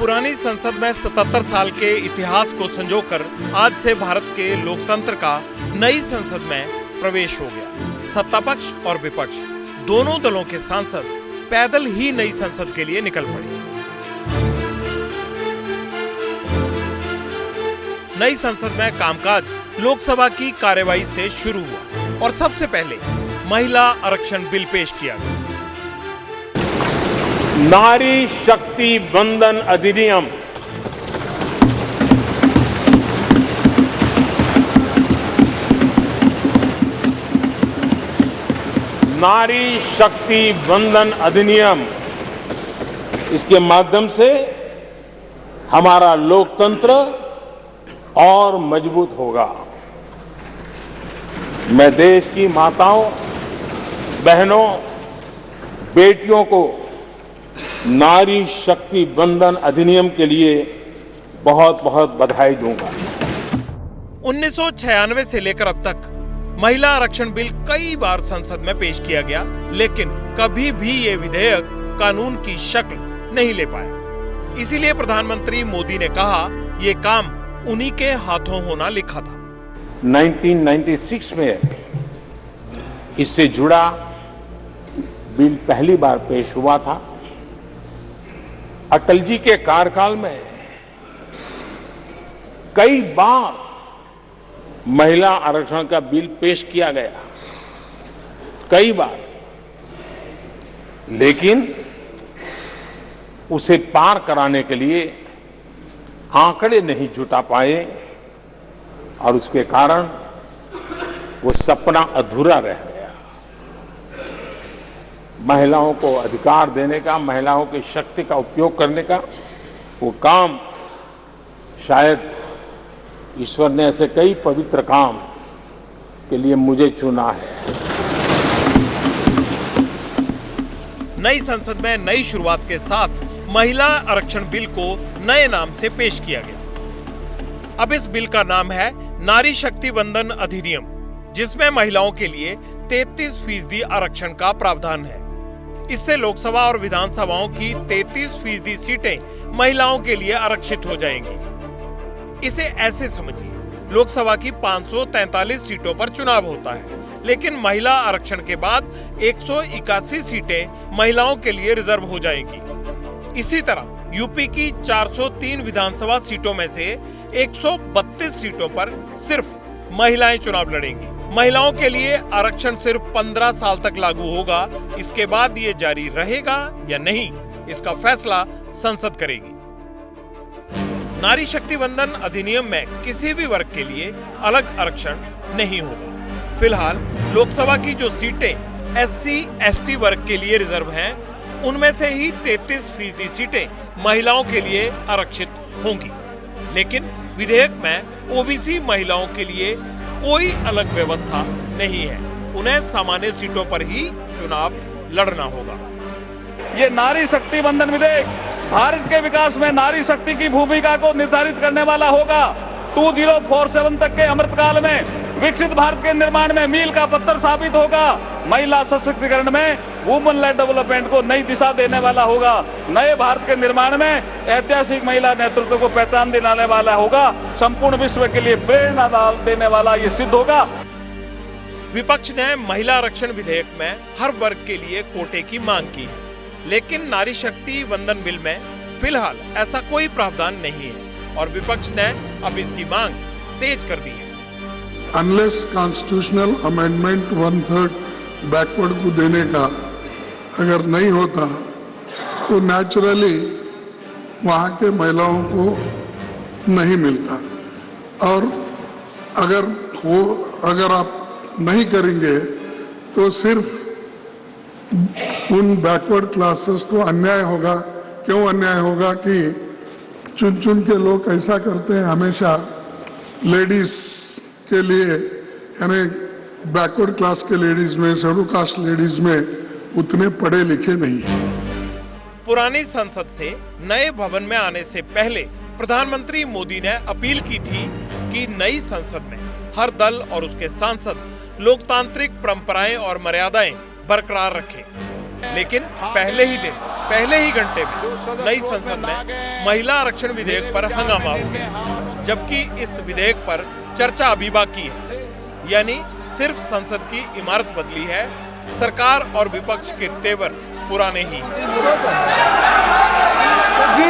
पुरानी संसद में 77 साल के इतिहास को संजोकर आज से भारत के लोकतंत्र का नई संसद में प्रवेश हो गया। सत्ता पक्ष और विपक्ष दोनों दलों के सांसद पैदल ही नई संसद के लिए निकल पड़े। नई संसद में कामकाज लोकसभा की कार्यवाही से शुरू हुआ और सबसे पहले महिला आरक्षण बिल पेश किया गया। नारी शक्ति वंदन अधिनियम नारी शक्ति वंदन अधिनियम इसके माध्यम से हमारा लोकतंत्र और मजबूत होगा। मैं देश की माताओं, बहनों, बेटियों को नारी शक्ति वंदन अधिनियम के लिए बहुत बहुत बधाई दूंगा। 1996 से लेकर अब तक महिला आरक्षण बिल कई बार संसद में पेश किया गया, लेकिन कभी भी ये विधेयक कानून की शक्ल नहीं ले पाया। इसीलिए प्रधानमंत्री मोदी ने कहा ये काम उन्हीं के हाथों होना लिखा था। 1996 में इससे जुड़ा बिल पहली बार पेश हुआ था। अटल जी के कार्यकाल में कई बार महिला आरक्षण का बिल पेश किया गया, कई बार, लेकिन उसे पार कराने के लिए आंकड़े नहीं जुटा पाए और उसके कारण वो सपना अधूरा रह गया। महिलाओं को अधिकार देने का, महिलाओं की शक्ति का उपयोग करने का वो काम, शायद ईश्वर ने ऐसे कई पवित्र काम के लिए मुझे चुना है। नई संसद में नई शुरुआत के साथ महिला आरक्षण बिल को नए नाम से पेश किया गया। अब इस बिल का नाम है नारी शक्ति वंदन अधिनियम, जिसमें महिलाओं के लिए 33% आरक्षण का प्रावधान है। इससे लोकसभा और विधानसभाओं की 33% सीटें महिलाओं के लिए आरक्षित हो जाएंगी। इसे ऐसे समझिए, लोकसभा की 543 सीटों पर चुनाव होता है, लेकिन महिला आरक्षण के बाद 181 सीटें महिलाओं के लिए रिजर्व हो जाएंगी। इसी तरह यूपी की 403 विधानसभा सीटों में से 132 सीटों पर सिर्फ महिलाएं चुनाव लड़ेंगी। महिलाओं के लिए आरक्षण सिर्फ 15 साल तक लागू होगा। इसके बाद ये जारी रहेगा या नहीं, इसका फैसला संसद करेगी। नारी शक्ति वंदन अधिनियम में किसी भी वर्ग के लिए अलग आरक्षण नहीं होगा। फिलहाल लोकसभा की जो सीटें SC/ST वर्ग के लिए रिजर्व हैं, उनमें से ही 33% सीटें महिलाओं के लिए आरक्षित होंगी। लेकिन विधेयक में OBC महिलाओं के लिए कोई अलग व्यवस्था नहीं है। उन्हें सामान्य सीटों पर ही चुनाव लड़ना होगा। ये नारी शक्ति वंदन विधेयक भारत के विकास में नारी शक्ति की भूमिका को निर्धारित करने वाला होगा। 2047 तक के अमृतकाल में विकसित भारत के निर्माण में मील का पत्थर साबित होगा। महिला सशक्तिकरण में वुमेन लेड डेवलपमेंट को नई दिशा देने वाला होगा। नए भारत के निर्माण में ऐतिहासिक महिला नेतृत्व को पहचान दिलाने वाला होगा। संपूर्ण विश्व के लिए प्रेरणा देने वाला ये सिद्ध होगा। विपक्ष ने महिला आरक्षण विधेयक में हर वर्ग के लिए कोटे की मांग की है, लेकिन नारी शक्ति वंदन बिल में फिलहाल ऐसा कोई प्रावधान नहीं है और विपक्ष ने अब इसकी मांग तेज कर दी है। अनलेस कॉन्स्टिट्यूशनल अमेंडमेंट 1/3 बैकवर्ड को देने का अगर नहीं होता तो नेचुरली वहाँ के महिलाओं को नहीं मिलता। और अगर आप नहीं करेंगे तो सिर्फ उन बैकवर्ड क्लासेस को अन्याय होगा। क्यों अन्याय होगा कि चुन चुन के लोग ऐसा करते हैं, हमेशा लेडीज के लिए, यानी बैकवर्ड क्लास के लेडीज में, शेड्यूल कास्ट लेडीज में उतने पढ़े लिखे नहीं है। पुरानी संसद से नए भवन में आने से पहले प्रधानमंत्री मोदी ने अपील की थी कि नई संसद में हर दल और उसके सांसद लोकतांत्रिक परंपराएं और मर्यादाएं बरकरार रखें। लेकिन पहले ही घंटे में नई संसद में महिला आरक्षण विधेयक पर हंगामा हो गया, जबकि इस विधेयक पर चर्चा अभी बाकी है। यानी सिर्फ संसद की इमारत बदली है, सरकार और विपक्ष के तेवर पुराने ही। जी